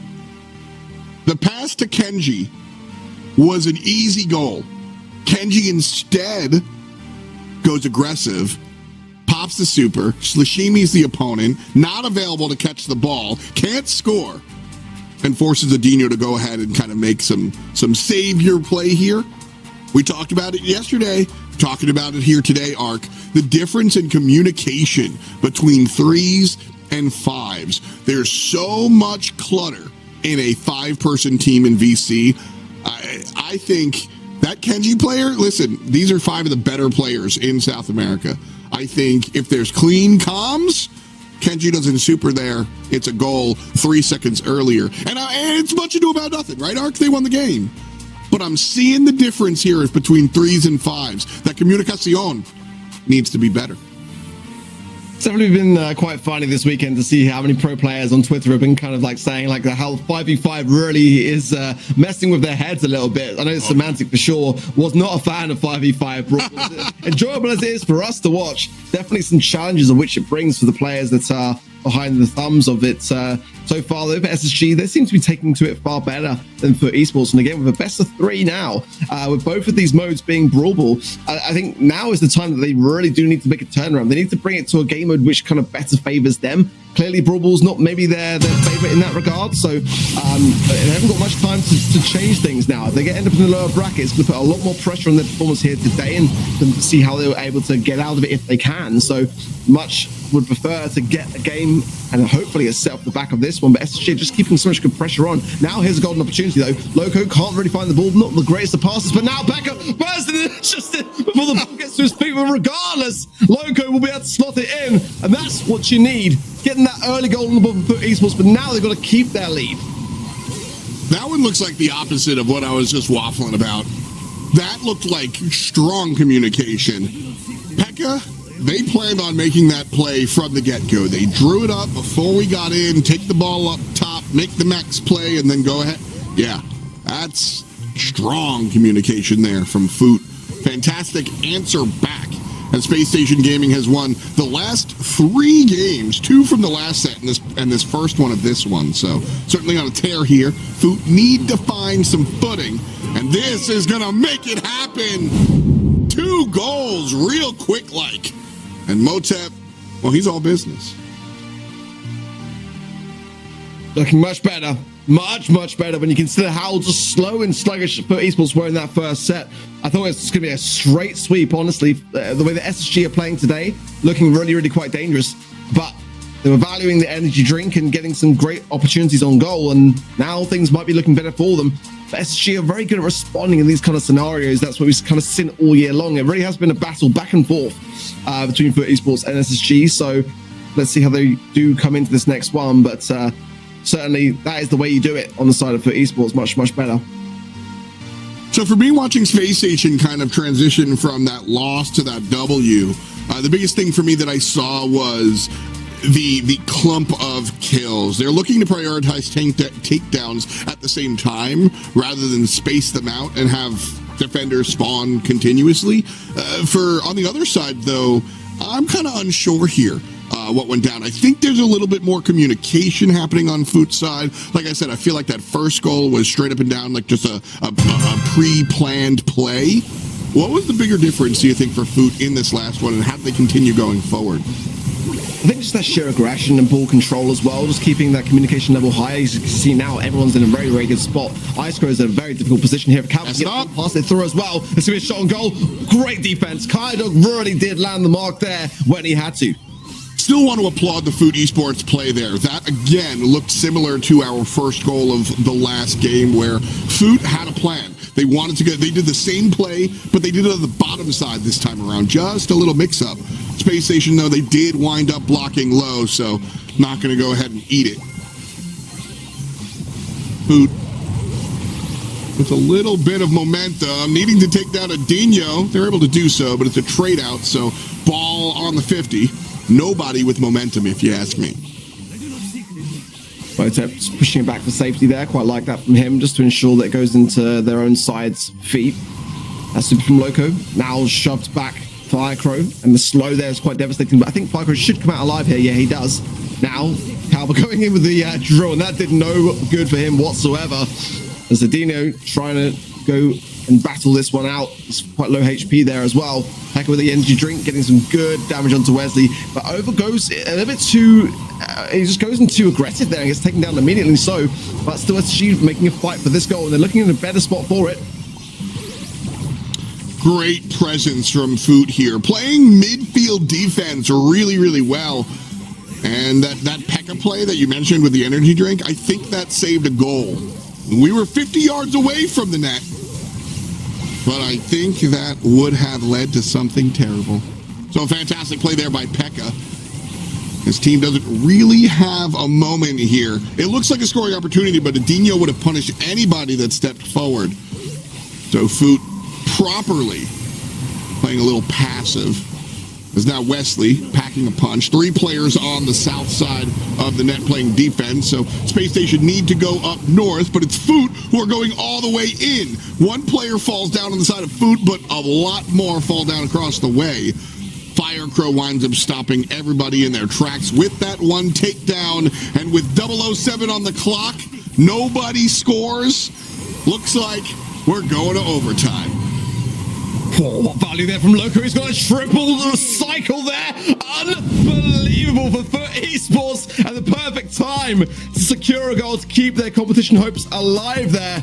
The pass to Kenji was an easy goal. Kenji instead goes aggressive, pops the super, Slashimi's the opponent, not available to catch the ball, can't score, and forces Adino to go ahead and kind of make some savior play here. We talked about it yesterday, talking about it here today, Ark. The difference in communication between 3s and 5s. There's so much clutter in a 5-person team in VC. I think that Kenji player, listen, these are 5 of the better players in South America. I think if there's clean comms, Kenji doesn't super there, it's a goal 3 seconds earlier. And it's much ado about nothing, right, Ark? They won the game. But I'm seeing the difference here is between 3s and 5s. That communicación needs to be better. It's definitely been quite funny this weekend to see how many pro players on Twitter have been kind of like saying like how 5v5 really is messing with their heads a little bit. I know Semantic for sure was not a fan of 5v5 Brawl. Enjoyable as it is for us to watch, definitely some challenges of which it brings for the players that are behind the thumbs of it. So far though, for SSG, they seem to be taking to it far better than for esports. And again, with a best of 3 now, with both of these modes being brawlable, I think now is the time that they really do need to make a turnaround. They need to bring it to a game mode which kind of better favors them. Clearly, brawlball's not maybe their favorite in that regard, so they haven't got much time to change things now. If they end up in the lower brackets, it's going to put a lot more pressure on their performance here today and to see how they were able to get out of it if they can. So much would prefer to get a game and hopefully a set off the back of this one, but SSG just keeping so much good pressure on. Now here's a golden opportunity though. Loco can't really find the ball, not the greatest of passes, but now Becca bursts in just before the ball gets to his feet, but regardless, Loco will be able to slot it in, and that's what you need. Getting that early goal on the board for esports, but now they've got to keep their lead. That one looks like the opposite of what I was just waffling about. That looked like strong communication. Pekka, they planned on making that play from the get-go. They drew it up before we got in, take the ball up top, make the max play, and then go ahead. Yeah, that's strong communication there from Foot. Fantastic answer back. And Space Station Gaming has won the last 3 games, 2 from the last set and this first one of this one. So certainly on a tear here. Foot need to find some footing, and this is going to make it happen. 2 goals real quick like. And Motep, well, he's all business. Looking much better. Much better when you consider how just slow and sluggish for esports were in that first set. I thought it was going to be a straight sweep, honestly. The way the SSG are playing today, looking really quite dangerous. But they were valuing the energy drink and getting some great opportunities on goal, and now things might be looking better for them. But SSG are very good at responding in these kind of scenarios. That's what we've kind of seen all year long. It really has been a battle back and forth between Foot Esports and SSG. So let's see how they do come into this next one. But certainly that is the way you do it on the side of Foot Esports, much better. So for me, watching Space Station kind of transition from that loss to that W, the biggest thing for me that I saw was the clump of kills. They're looking to prioritize takedowns at the same time rather than space them out and have defenders spawn continuously. On the other side, though, I'm kind of unsure here. What went down. I think there's a little bit more communication happening on Foot's side. Like I said, I feel like that first goal was straight up and down, like just a pre-planned play. What was the bigger difference, do you think, for Foot in this last one, and how do they continue going forward? I think just that sheer aggression and ball control as well, just keeping that communication level high. As you can see now, everyone's in a very good spot. Icecrow is in a very difficult position here. Calvin gets past it through as well. It's going to be a shot on goal. Great defense. Kydog really did land the mark there when he had to. Still want to applaud the Foot Esports play there. That, again, looked similar to our first goal of the last game where Foot had a plan. They wanted to go, they did the same play, but they did it on the bottom side this time around. Just a little mix-up. Space Station, though, they did wind up blocking low, so not going to go ahead and eat it. Boot with a little bit of momentum, needing to take down a Dino. They're able to do so, but it's a trade out, so ball on the 50. Nobody with momentum, if you ask me. Botep's pushing it back for safety there. Quite like that from him, just to ensure that it goes into their own side's feet. That's super from Loco. Now shoved back Firecrow, and the slow there is quite devastating, but I think Firecrow should come out alive here. Yeah, he does. Now, Calber going in with the drill, and that did no good for him whatsoever. As Dino trying to go and battle this one out. It's quite low HP there as well. Heck with the energy drink, getting some good damage onto Wesley, but over goes a little bit too, he just goes in too aggressive there and gets taken down immediately. So, but still SG making a fight for this goal, and they're looking in a better spot for it. Great presence from Foot here, playing midfield defense really, really well. And that P.E.K.K.A play that you mentioned with the energy drink, I think that saved a goal. We were 50 yards away from the net, but I think that would have led to something terrible. So a fantastic play there by P.E.K.K.A. His team doesn't really have a moment here. It looks like a scoring opportunity, but Adinho would have punished anybody that stepped forward. So Foot properly playing a little passive. Is now Wesley packing a punch. 3 players on the south side of the net playing defense. So Space Station need to go up north, but it's Foot who are going all the way in. 1 player falls down on the side of Foot, but a lot more fall down across the way. Firecrow winds up stopping everybody in their tracks with that 1 takedown, and with 007 on the clock, nobody scores. Looks like we're going to overtime. Oh, what value there from Loco. He's got a triple cycle there. Unbelievable for Foot Esports, and the perfect time to secure a goal to keep their competition hopes alive there.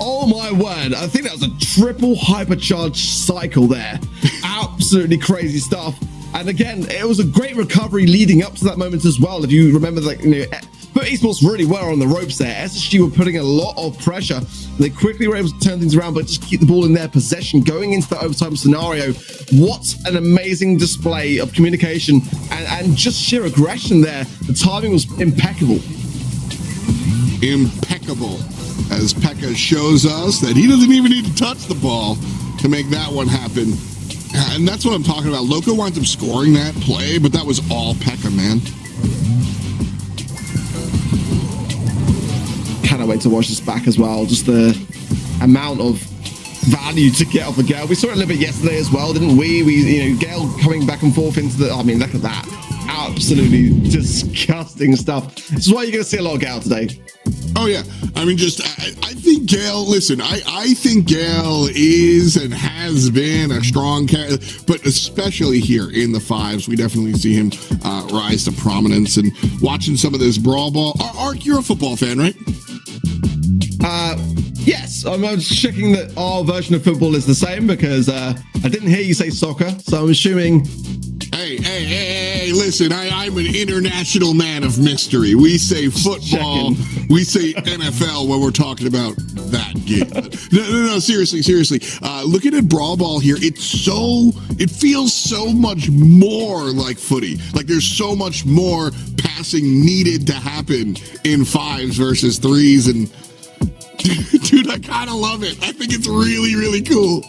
Oh my word. I think that was a triple hypercharged cycle there. Absolutely crazy stuff. And again, it was a great recovery leading up to that moment as well. If you remember, like, Foot Esports really were on the ropes there. SSG were putting a lot of pressure. They quickly were able to turn things around, but just keep the ball in their possession going into the overtime scenario. What an amazing display of communication and just sheer aggression there. The timing was impeccable. Impeccable. As P.E.K.K.A shows us that he doesn't even need to touch the ball to make that one happen. And that's what I'm talking about. Loco winds up scoring that play, but that was all P.E.K.K.A, man. Cannot wait to watch this back as well. Just the amount of value to get off of Gale. We saw it a little bit yesterday as well, didn't we? Gale coming back and forth into the, I mean, look at that. Absolutely disgusting stuff. This is why you're going to see a lot of Gale today. Oh, yeah. I mean, I think Gale, listen, I think Gale is and has been a strong character, but especially here in the 5s, we definitely see him rise to prominence. And watching some of this Brawl Ball, Ark, you're a football fan, right? Yes, I'm just checking that our version of football is the same, because I didn't hear you say soccer, so I'm assuming... Hey, listen, I'm an international man of mystery. We say football, we say NFL when we're talking about that game. No, seriously. Looking at Brawl Ball here, it feels so much more like footy. Like there's so much more passing needed to happen in 5s versus 3s, and dude, I kind of love it. I think it's really, really cool.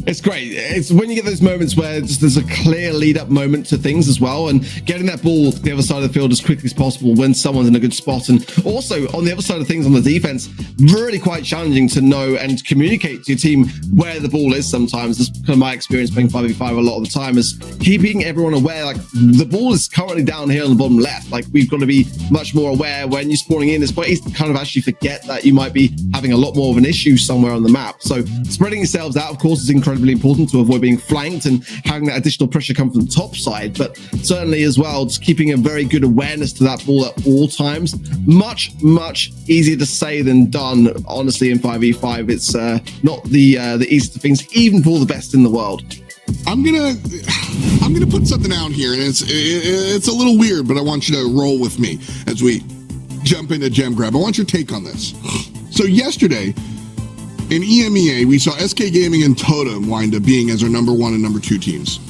It's great. It's when you get those moments where just there's a clear lead-up moment to things as well, and getting that ball to the other side of the field as quickly as possible when someone's in a good spot. And also, on the other side of things, on the defense, really quite challenging to know and communicate to your team where the ball is sometimes. That's kind of my experience playing 5v5 a lot of the time, is keeping everyone aware, like, the ball is currently down here on the bottom left. Like, we've got to be much more aware when you're spawning in. It's quite easy to kind of actually forget that you might be having a lot more of an issue somewhere on the map. So spreading yourselves out, of course, is incredibly important to avoid being flanked and having that additional pressure come from the top side, but certainly as well just keeping a very good awareness to that ball at all times. Much easier to say than done, honestly. In 5v5, it's not the easiest of things, even for the best in the world. I'm gonna put something out here, and it's a little weird, but I want you to roll with me as we jump into Gem Grab. I want your take on this. So yesterday in EMEA, we saw SK Gaming and Totem wind up being as our number 1 and number 2 teams.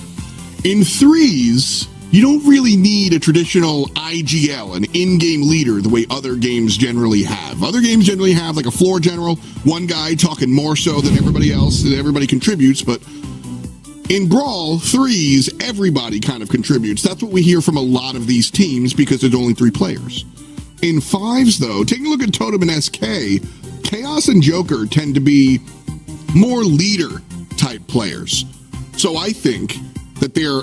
In threes, you don't really need a traditional IGL, an in-game leader, the way other games generally have. Other games generally have like a floor general, one guy talking more so than everybody else, and everybody contributes, but in Brawl, threes, everybody kind of contributes. That's what we hear from a lot of these teams because there's only 3 players. In fives, though, taking a look at Totem and SK, Chaos and Joker tend to be more leader-type players. So I think that their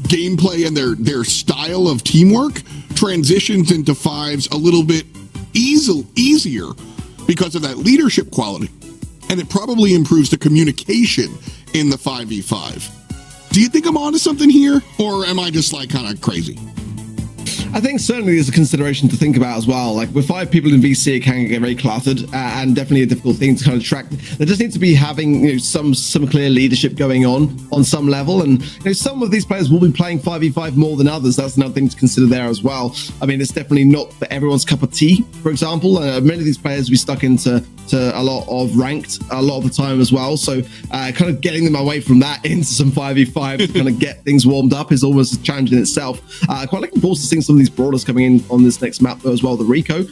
gameplay and their style of teamwork transitions into fives a little bit easier because of that leadership quality. And it probably improves the communication in the 5v5. Do you think I'm onto something here? Or am I just like kind of crazy? I think certainly there's a consideration to think about as well. Like with 5 people in VC, it can get very cluttered and definitely a difficult thing to kind of track. There just needs to be having some clear leadership going on some level. And some of these players will be playing 5v5 more than others. That's another thing to consider there as well. I mean, it's definitely not for everyone's cup of tea, for example. Many of these players will be stuck into a lot of ranked a lot of the time as well. So kind of getting them away from that into some 5v5 to kind of get things warmed up is almost a challenge in itself. Quite looking forward to seeing some of these brawlers coming in on this next map though as well. The Rico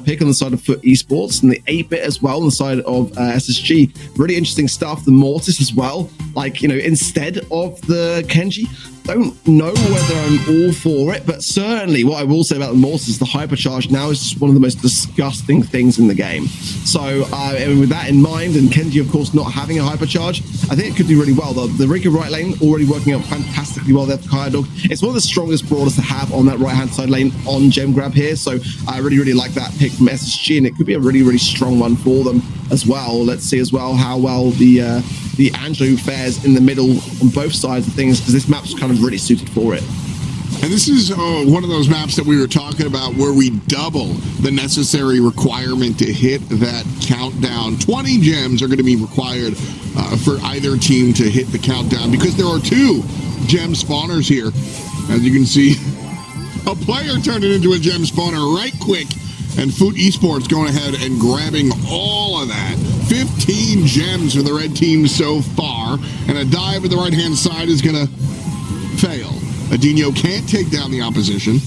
pick on the side of Foot Esports and the 8-bit as well on the side of SSG. Really interesting stuff. The Mortis as well, like, instead of the Kenji. Don't know whether I'm all for it, but certainly what I will say about the Mortis is the hypercharge now is just one of the most disgusting things in the game. So with that in mind, and Kenji of course not having a hypercharge, I think it could do really well. The Rico right lane already working out fantastically well there for Kaya Dog. It's one of the strongest brawlers to have on that right hand side lane on Gem Grab here, so I really like that pick from SSG, and it could be a really strong one for them as well. Let's see as well how well the Angelo fares in the middle on both sides of things, because this map's kind of really suited for it. And this is one of those maps that we were talking about where we double the necessary requirement to hit that countdown. 20 gems are going to be required for either team to hit the countdown, because there are 2 gem spawners here. As you can see, a player turned it into a gem spawner right quick, and Foot Esports going ahead and grabbing all of that. 15 gems for the red team so far, and a dive at the right-hand side is going to fail. Adinho can't take down the opposition,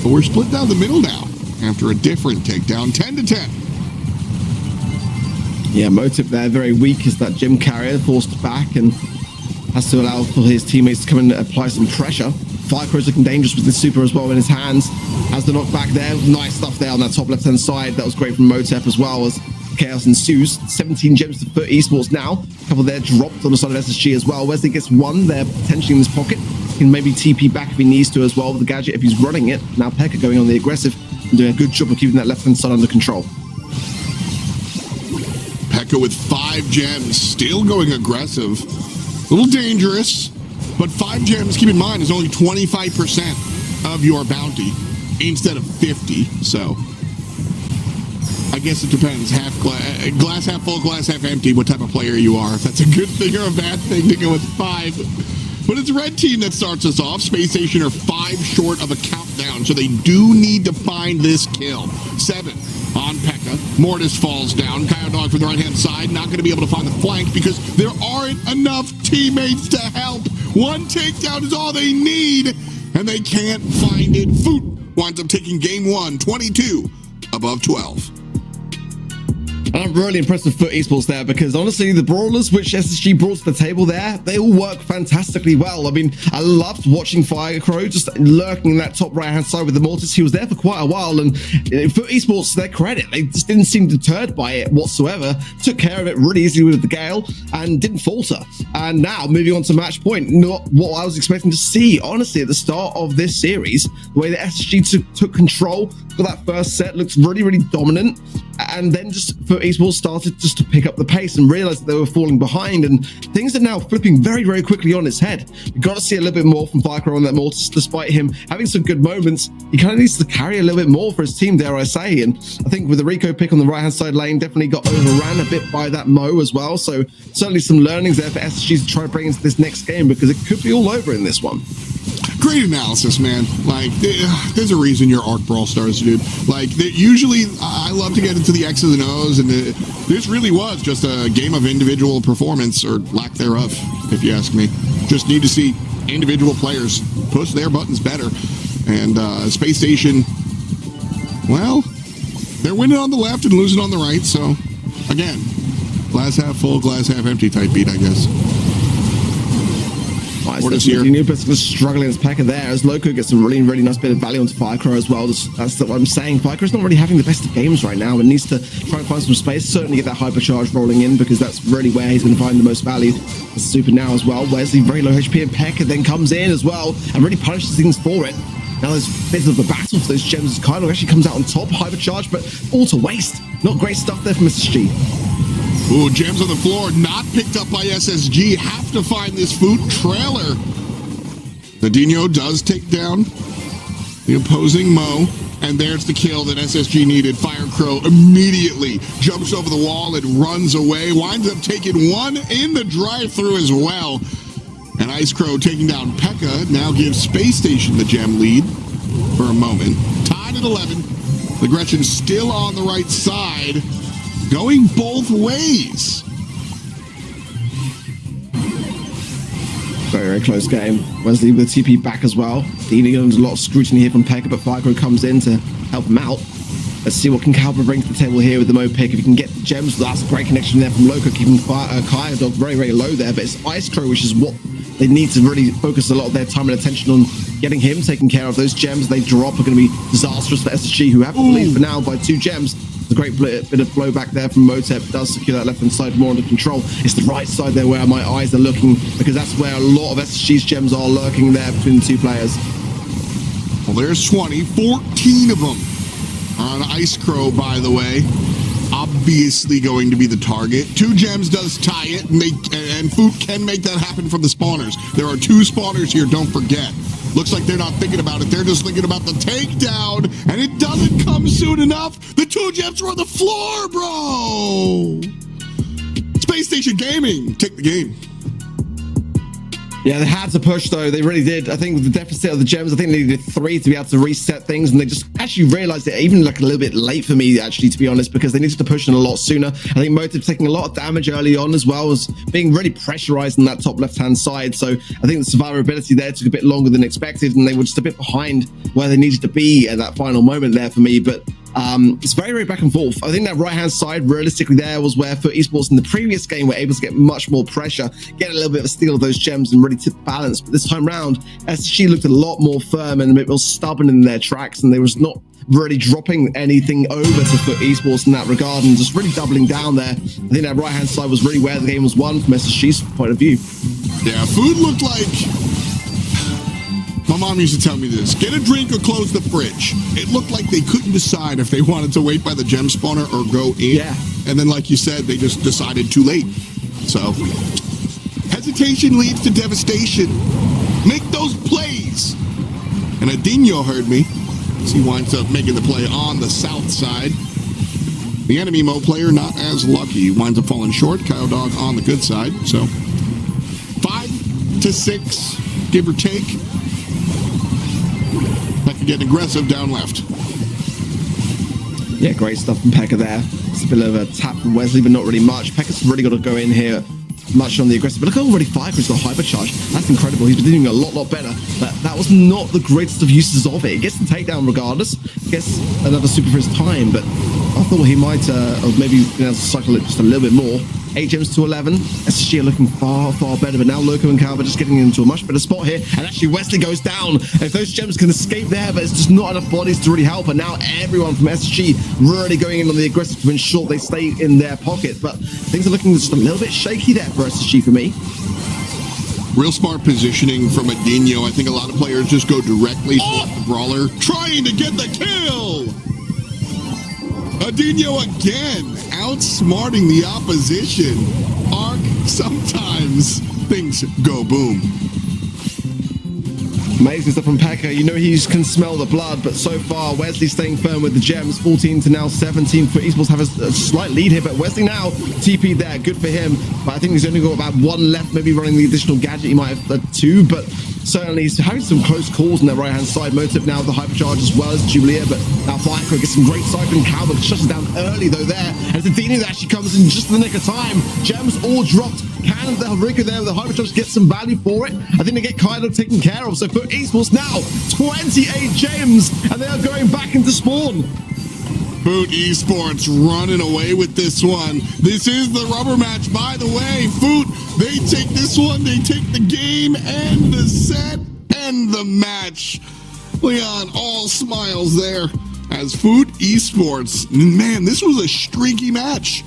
but we're split down the middle now after a different takedown, 10-10. Yeah, Motive there very weak as that gym carrier forced back and has to allow for his teammates to come and apply some pressure. Firecrow's looking dangerous with the super as well in his hands. Has the knockback there. Nice stuff there on that top left-hand side. That was great from Motep as well as chaos ensues. 17 gems to Foot Esports now. A couple there dropped on the side of SSG as well. Wesley gets 1 there potentially in his pocket. He can maybe TP back if he needs to as well with the gadget if he's running it. Now Pekka going on the aggressive and doing a good job of keeping that left-hand side under control. Pekka with 5 gems, still going aggressive. A little dangerous, but 5 gems, keep in mind, is only 25% of your bounty instead of 50, so I guess it depends. Glass half full, glass half empty, what type of player you are. If that's a good thing or a bad thing to go with 5. But it's red team that starts us off. Space Station are 5 short of a countdown, so they do need to find this kill. 7 on Pekka. Mortis falls down. Kyle Dog from the right-hand side, not going to be able to find the flank because there aren't enough teammates to help. 1 takedown is all they need, and they can't find it. Foot winds up taking game 1, 22 above 12. I'm really impressed with Foot Esports there, because honestly, the brawlers which SSG brought to the table there, they all work fantastically well. I mean, I loved watching Firecrow just lurking in that top right-hand side with the Mortis. He was there for quite a while, and Foot Esports, to their credit, they just didn't seem deterred by it whatsoever. Took care of it really easily with the Gale and didn't falter. And now, moving on to match point, not what I was expecting to see, honestly, at the start of this series. The way that SSG took control for that first set looked really dominant, and then just Foot Esports started just to pick up the pace and realized that they were falling behind, and things are now flipping very quickly on its head. We've got to see a little bit more from Firecrow on that Mortis. Despite him having some good moments, he kind of needs to carry a little bit more for his team, dare I say. And I think with the Rico pick on the right hand side lane, definitely got overran a bit by that Mo as well. So certainly some learnings there for SSG to try to bring into this next game, because it could be all over in this one. great analysis, man. Like, there's a reason you're Arc Brawl Stars, dude. Like, usually I love to get into the X's and O's, and this really was just a game of individual performance, or lack thereof, if you ask me. Just need to see individual players push their buttons better. And Space Station, well, they're winning on the left and losing on the right, so, again, glass half full, glass half empty type beat, I guess. Nice. Struggling as P.E.K.K.A there, as Loco gets a really, really nice bit of value onto Firecrow as well. That's what I'm saying. Firecrow's not really having the best of games right now and needs to try and find some space. Certainly get that hypercharge rolling in, because that's really where he's going to find the most value. It's super now as well. Wesley, very low HP, and P.E.K.K.A then comes in as well and really punishes things for it. Now there's bits of the battle for those gems. Kylo actually comes out on top, hypercharge, but all to waste. Not great stuff there from SSG. Ooh, gems on the floor, not picked up by SSG. Have to find this food trailer. Nadinho does take down the opposing Mo, and there's the kill that SSG needed. Firecrow immediately jumps over the wall and runs away, winds up taking one in the drive-thru as well. And Ice Crow taking down P.E.K.K.A now gives Space Station the gem lead for a moment. Tied at 11. The Gretchen's still on the right side, going both ways. Very, very close game. Wesley with TP back as well. Dealing under a lot of scrutiny here from P.E.K.K.A, but Firecrow comes in to help him out. Let's see what can Calvin bring to the table here with the Mo pick. If you can get the gems, that's a great connection there from Loco, keeping Kaya Dog very, very low there. But it's Ice Crow, which is what they need to really focus a lot of their time and attention on, getting him taken care of. Those gems they drop are going to be disastrous for SSG, who have to lead for now by 2 gems. It's a great bit of blowback there from Motep. Does secure that left-hand side more under control. It's the right side there where my eyes are looking, because that's where a lot of SSG's gems are lurking there between the 2 players. Well, there's 20, 14 of them on Ice Crow, by the way. Obviously going to be the target. 2 gems does tie it, and Food can make that happen from the spawners. There are 2 spawners here, don't forget. Looks like they're not thinking about it. They're just thinking about the takedown, and it doesn't come soon enough. The 2 gems are on the floor, bro. Space Station Gaming, take the game. Yeah, they had to push, though. They really did. I think with the deficit of the gems, I think they needed 3 to be able to reset things, and they just actually realized it even like a little bit late for me, actually, to be honest, because they needed to push in a lot sooner. I think Motive taking a lot of damage early on, as well as being really pressurized on that top left-hand side. So I think the survivability there took a bit longer than expected, and they were just a bit behind where they needed to be at that final moment there for me. But it's very, very back and forth. I think that right-hand side, realistically, there was where for esports in the previous game were able to get much more pressure, get a little bit of a steal of those gems, and really tip balance. But this time round, SSG looked a lot more firm and a bit more stubborn in their tracks, and they was not really dropping anything over to FUT Esports in that regard, and just really doubling down there. I think that right-hand side was really where the game was won from SSG's point of view. Yeah, Food looked like... My mom used to tell me this: get a drink or close the fridge. It looked like they couldn't decide if they wanted to wait by the gem spawner or go in. Yeah. And then, like you said, they just decided too late. So, hesitation leads to devastation. Make those plays. And Adinho heard me, as he winds up making the play on the south side. The enemy Mo player not as lucky. Winds up falling short. Kyle Dog on the good side. So, 5 to 6, give or take. That can get aggressive down left. Yeah, great stuff from P.E.K.K.A there. It's a bit of a tap from Wesley, but not really much. P.E.K.K.A's really got to go in here much on the aggressive. But look, already Firecrow's got hypercharge. That's incredible. He's been doing a lot better. But that was not the greatest of uses of it. He gets the takedown regardless. Gets another super for his time, but I thought he might have maybe been able to cycle it just a little bit more. 8 gems to 11. SSG are looking far better, but now Loco and Calva just getting into a much better spot here. And actually Wesley goes down. If those gems can escape there, but it's just not enough bodies to really help. And now everyone from SSG really going in on the aggressive to ensure they stay in their pocket. But things are looking just a little bit shaky there for SSG for me. Real smart positioning from Adinho. I think a lot of players just go directly towards the brawler, trying to get the kill. Adinho again, outsmarting the opposition. Arc, sometimes things go boom. Amazing stuff from P.E.K.K.A. You know he can smell the blood, but so far Wesley staying firm with the gems. 14 to now 17 for esports. Have a slight lead here, but Wesley now TP there. Good for him. But I think he's only got about 1 left, maybe running the additional gadget. He might have 2, but certainly having some close calls on their right-hand side. Motive now the hypercharge as well as Julia, but now Firecrow gets some great cycling. Calvert shuts it down early though there, and Zadini that actually comes in just in the nick of time. Gems all dropped. Can the Rico there with the hypercharge get some value for it? I think they get Kylo taken care of. So for Esports now, 28 gems, and they are going back into spawn. Foot Esports running away with this one. This is the rubber match, by the way. Foot, they take this one. They take the game and the set and the match. Leon, all smiles there as Foot Esports. Man, this was a streaky match.